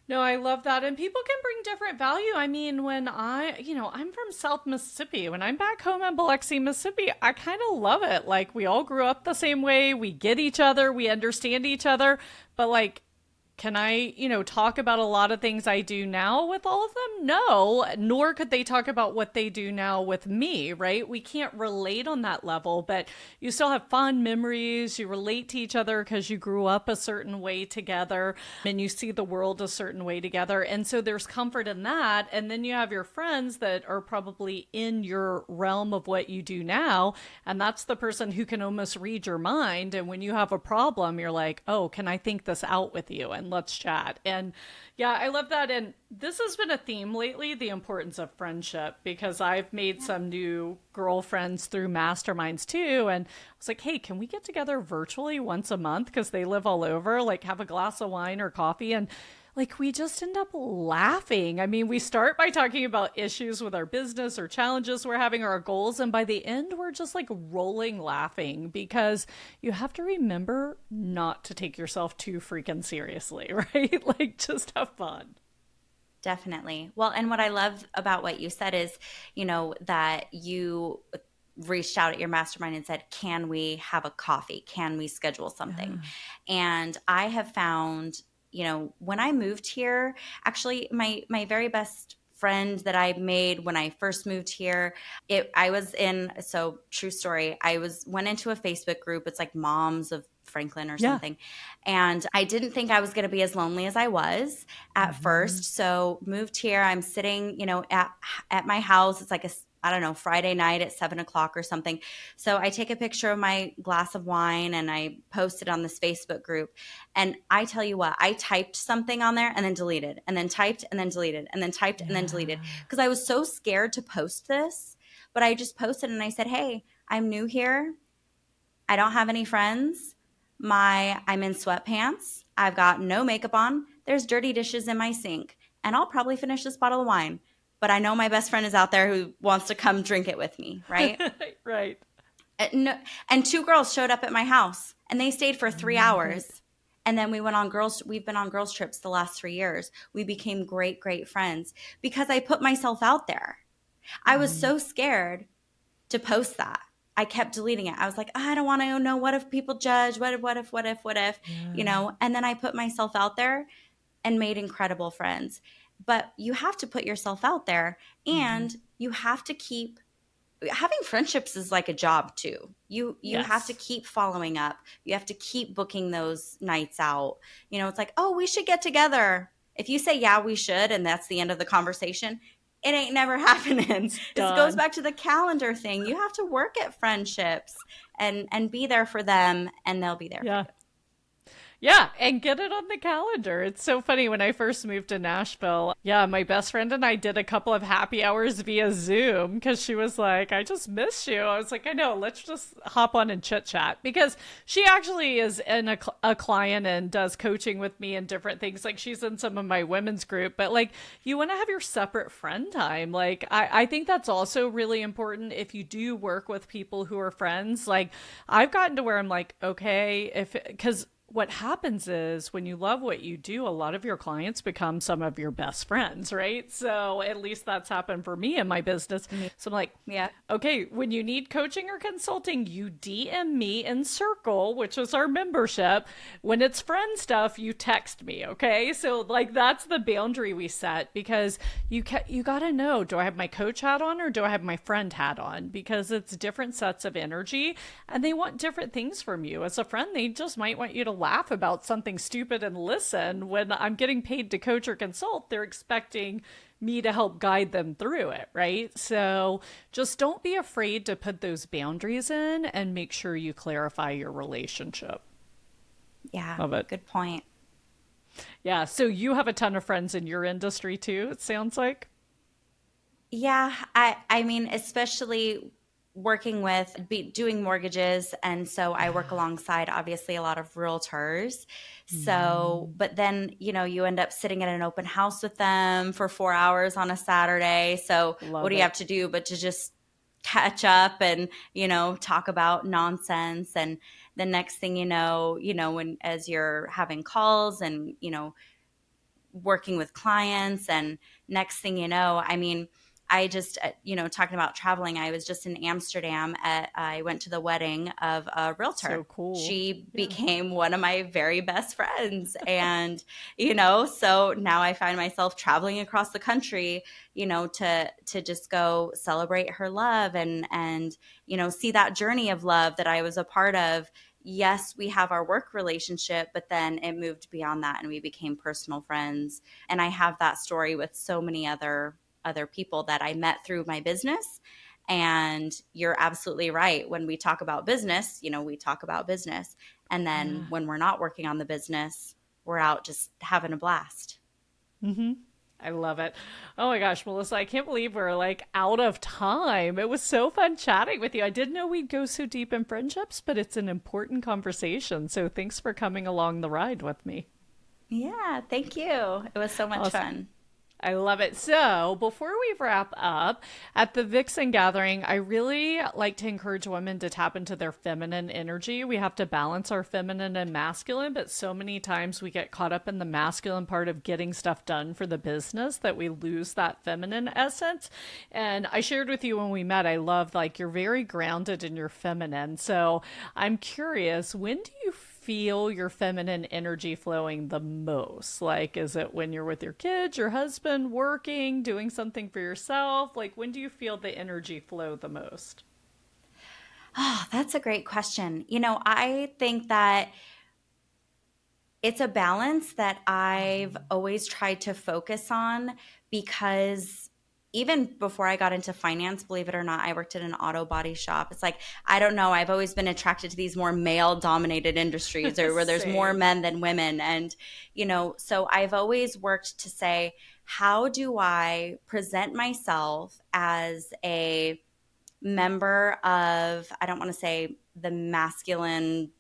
No, I love that. And people can bring different value. When I'm from South Mississippi. When I'm back home in Biloxi, Mississippi, I kind of love it. We all grew up the same way. We get each other, we understand each other. But can I, talk about a lot of things I do now with all of them? No, nor could they talk about what they do now with me, right? We can't relate on that level, but you still have fond memories. You relate to each other because you grew up a certain way together and you see the world a certain way together. And so there's comfort in that. And then you have your friends that are probably in your realm of what you do now. And that's the person who can almost read your mind. And when you have a problem, you're like, oh, can I think this out with you? And let's chat. And yeah, I love that. And this has been a theme lately, the importance of friendship, because I've made some new girlfriends through masterminds too. And I was like, hey, can we get together virtually once a month? Because they live all over, like have a glass of wine or coffee. And like we just end up laughing. I mean, we start by talking about issues with our business or challenges we're having or our goals. And by the end, we're just like rolling laughing because you have to remember not to take yourself too freaking seriously, right? Like just have fun. Definitely. Well, and what I love about what you said is, that you reached out at your mastermind and said, can we have a coffee? Can we schedule something? Yeah. And I have found, when I moved here, actually my very best friend that I made when I first moved here, I was in, so true story, went into a Facebook group. It's like Moms of Franklin or Yeah. something. And I didn't think I was going to be as lonely as I was at Mm-hmm. first. So moved here. I'm sitting, at my house. It's like I don't know, Friday night at 7 o'clock or something. So I take a picture of my glass of wine and I post it on this Facebook group. And I tell you what, I typed something on there and then deleted, and then typed and then deleted, and then typed and then deleted Yeah. because I was so scared to post this. But I just posted and I said, hey, I'm new here. I don't have any friends. I'm in sweatpants. I've got no makeup on. There's dirty dishes in my sink. And I'll probably finish this bottle of wine. But I know my best friend is out there who wants to come drink it with me, right? Right. No, and two girls showed up at my house and they stayed for three Love it. hours. And then we've been on girls trips the last 3 years. We became great, great friends because I put myself out there. I was Mm. so scared to post that. I kept deleting it. I was like, I don't want to know, what if people judge? What if? Yeah. And then I put myself out there and made incredible friends. But you have to put yourself out there Mm-hmm. and you have to keep having friendships is like a job too. You have to Yes. keep following up. You have to keep booking those nights out. It's like, "Oh, we should get together." If you say, "Yeah, we should," and that's the end of the conversation, it ain't never happening. It's It goes done. back to the calendar thing. You have to work at friendships and be there for them and they'll be there for Yeah. you. Yeah, and get it on the calendar. It's so funny when I first moved to Nashville. Yeah, my best friend and I did a couple of happy hours via Zoom because she was like, I just miss you. I was like, I know, let's just hop on and chit chat because she actually is a client and does coaching with me and different things. Like she's in some of my women's group, but like you want to have your separate friend time. Like I think that's also really important if you do work with people who are friends. Like I've gotten to where I'm like, okay, because what happens is when you love what you do, a lot of your clients become some of your best friends, right? So at least that's happened for me in my business. Me. So I'm like, Yeah. okay, when you need coaching or consulting, you DM me in Circle, which is our membership. When it's friend stuff, you text me, okay? So like that's the boundary we set because you got to know, do I have my coach hat on or do I have my friend hat on? Because it's different sets of energy and they want different things from you. As a friend, they just might want you to laugh about something stupid and listen. When I'm getting paid to coach or consult, they're expecting me to help guide them through it, right? So just don't be afraid to put those boundaries in and make sure you clarify your relationship. Yeah. Love it. Good point. Yeah. So you have a ton of friends in your industry too, it sounds like. Yeah, I mean, especially working with doing mortgages, and so I work Yeah. alongside obviously a lot of realtors. So, Mm, but then, you end up sitting at an open house with them for 4 hours on a Saturday. So, what love do you have it. to do but to just catch up and, talk about nonsense, and the next thing when as you're having calls and, working with clients, and next thing you know, I mean, I just, talking about traveling, I was just in Amsterdam I went to the wedding of a realtor. So cool. She Yeah. became one of my very best friends. And, so now I find myself traveling across the country, to just go celebrate her love and, see that journey of love that I was a part of. Yes, we have our work relationship, but then it moved beyond that and we became personal friends. And I have that story with so many other people that I met through my business. And you're absolutely right. When we talk about business, we talk about business. And then Yeah. when we're not working on the business, we're out just having a blast. Mm-hmm. I love it. Oh my gosh, Melissa, I can't believe we're like out of time. It was so fun chatting with you. I didn't know we'd go so deep in friendships, but it's an important conversation. So thanks for coming along the ride with me. Yeah, thank you. It was so much Awesome. fun. I love it. So, before we wrap up, at the Vixen Gathering, I really like to encourage women to tap into their feminine energy. We have to balance our feminine and masculine, but so many times we get caught up in the masculine part of getting stuff done for the business that we lose that feminine essence. And I shared with you when we met, I love like you're very grounded in your feminine. So, I'm curious, when do you feel your feminine energy flowing the most? Like, is it when you're with your kids, your husband, working, doing something for yourself? Like, when do you feel the energy flow the most? Oh, that's a great question. I think that it's a balance that I've always tried to focus on because even before I got into finance, believe it or not, I worked at an auto body shop. It's like, I don't know, I've always been attracted to these more male dominated industries or where there's more Same. men than women. And, so I've always worked to say, how do I present myself as a member of, I don't want to say the masculine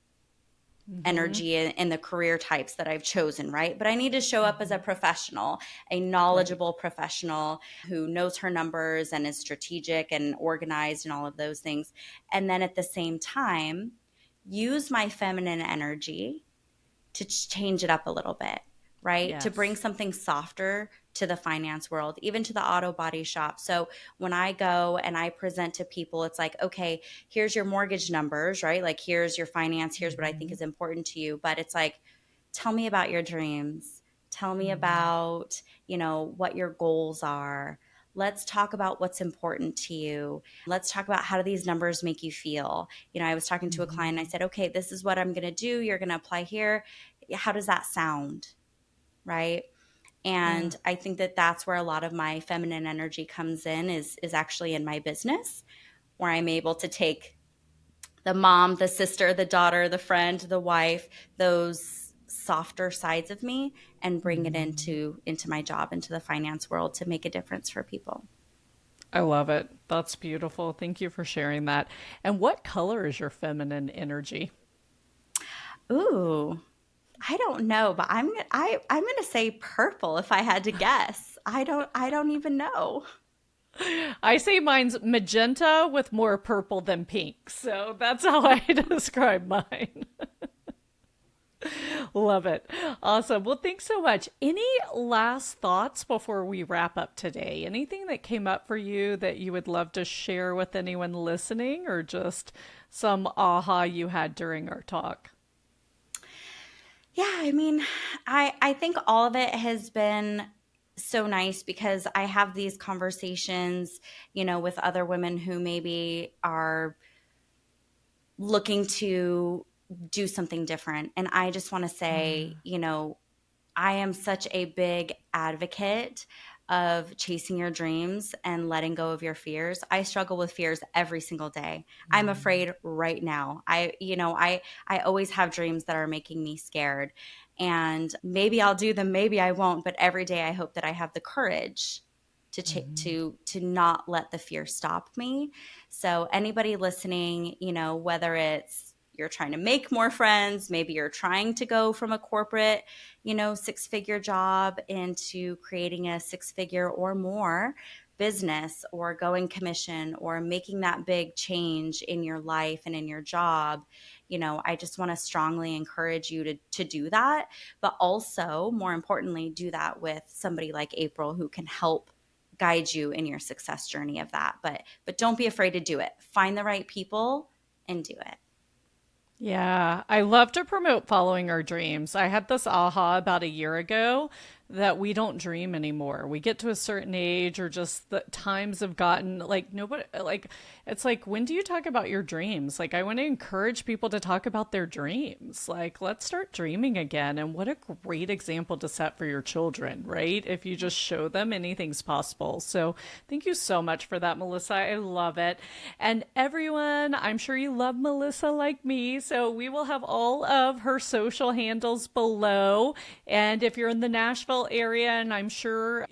Mm-hmm. energy in the career types that I've chosen, right? But I need to show up as a Mm-hmm. professional, a Right. knowledgeable professional who knows her numbers and is strategic and organized and all of those things. And then at the same time, use my feminine energy to change it up a little bit, right? To bring Yes. something softer to the finance world, even to the auto body shop. So when I go and I present to people, it's like, okay, here's your mortgage numbers, right? Like, here's your finance, here's what I think Mm-hmm. is important to you. But it's like, tell me about your dreams. Tell me Mm-hmm. about, what your goals are. Let's talk about what's important to you. Let's talk about how do these numbers make you feel. I was talking to a client and I Mm-hmm. said, okay, this is what I'm going to do. You're going to apply here. How does that sound? Right. Yeah. And I think that that's where a lot of my feminine energy comes in is actually in my business, where I'm able to take the mom, the sister, the daughter, the friend, the wife, those softer sides of me and bring it Mm-hmm. into my job, into the finance world to make a difference for people. I love it. That's beautiful. Thank you for sharing that. And what color is your feminine energy? Ooh, I don't know, but I'm gonna say purple if I had to guess. I don't even know. I say mine's magenta with more purple than pink. So that's how I describe mine. Love it. Awesome. Well, thanks so much. Any last thoughts before we wrap up today? Anything that came up for you that you would love to share with anyone listening, or just some aha you had during our talk? Yeah, I mean, I think all of it has been so nice because I have these conversations, with other women who maybe are looking to do something different. And I just want to say, I am such a big advocate of chasing your dreams and letting go of your fears. I struggle with fears every single day. I'm afraid right now. I always have dreams that are making me scared. And maybe I'll do them, maybe I won't, but every day I hope that I have the courage to not let the fear stop me. So anybody listening, whether it's you're trying to make more friends, maybe you're trying to go from a corporate, six-figure job into creating a six-figure or more business or going commission or making that big change in your life and in your job, I just want to strongly encourage you to do that, but also more importantly, do that with somebody like April who can help guide you in your success journey of that. But don't be afraid to do it. Find the right people and do it. Yeah, I love to promote following our dreams. I had this aha about a year ago that we don't dream anymore. We get to a certain age, or just the times have gotten like nobody, like, it's like, when do you talk about your dreams? Like, I want to encourage people to talk about their dreams. Like, let's start dreaming again. And what a great example to set for your children, right? If you just show them anything's possible. So thank you so much for that, Melissa. I love it. And everyone, I'm sure you love Melissa like me. So we will have all of her social handles below. And if you're in the Nashville area, and I'm sure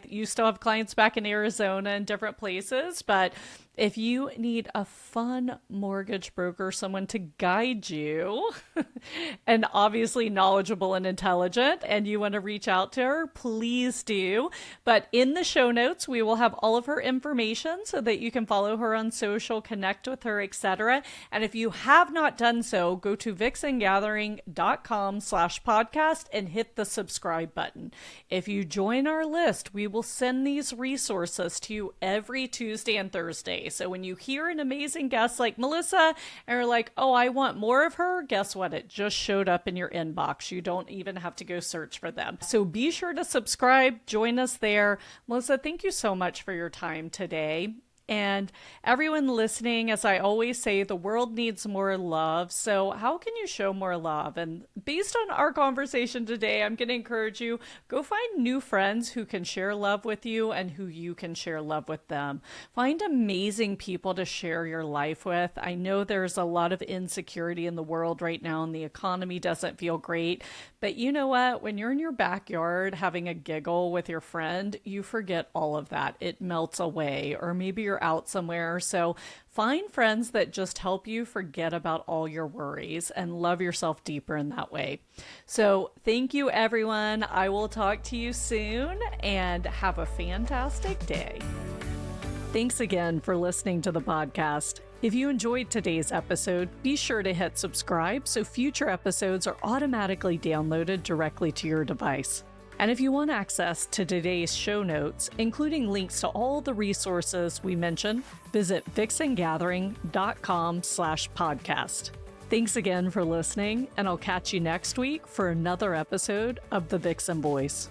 you still have clients back in Arizona and different places, but if you need a fun mortgage broker, someone to guide you, and obviously knowledgeable and intelligent, and you want to reach out to her, please do. But in the show notes, we will have all of her information so that you can follow her on social, connect with her, etc. And if you have not done so, go to vixengathering.com/podcast and hit the subscribe button. If you join our list, we will send these resources to you every Tuesday and Thursday. So when you hear an amazing guest like Melissa and you're like, oh, I want more of her, guess what? It just showed up in your inbox. You don't even have to go search for them. So be sure to subscribe, join us there. Melissa, thank you so much for your time today. And everyone listening, as I always say, the world needs more love. So how can you show more love? And based on our conversation today, I'm going to encourage you, go find new friends who can share love with you and who you can share love with them. Find amazing people to share your life with. I know there's a lot of insecurity in the world right now, and the economy doesn't feel great. But you know what? When you're in your backyard having a giggle with your friend, you forget all of that. It melts away. Or maybe you're out somewhere. So find friends that just help you forget about all your worries and love yourself deeper in that way. So thank you, everyone. I will talk to you soon, and have a fantastic day. Thanks again for listening to the podcast. If you enjoyed today's episode, be sure to hit subscribe so future episodes are automatically downloaded directly to your device. And if you want access to today's show notes, including links to all the resources we mentioned, visit vixengathering.com/podcast. Thanks again for listening, and I'll catch you next week for another episode of The Vixen Voice.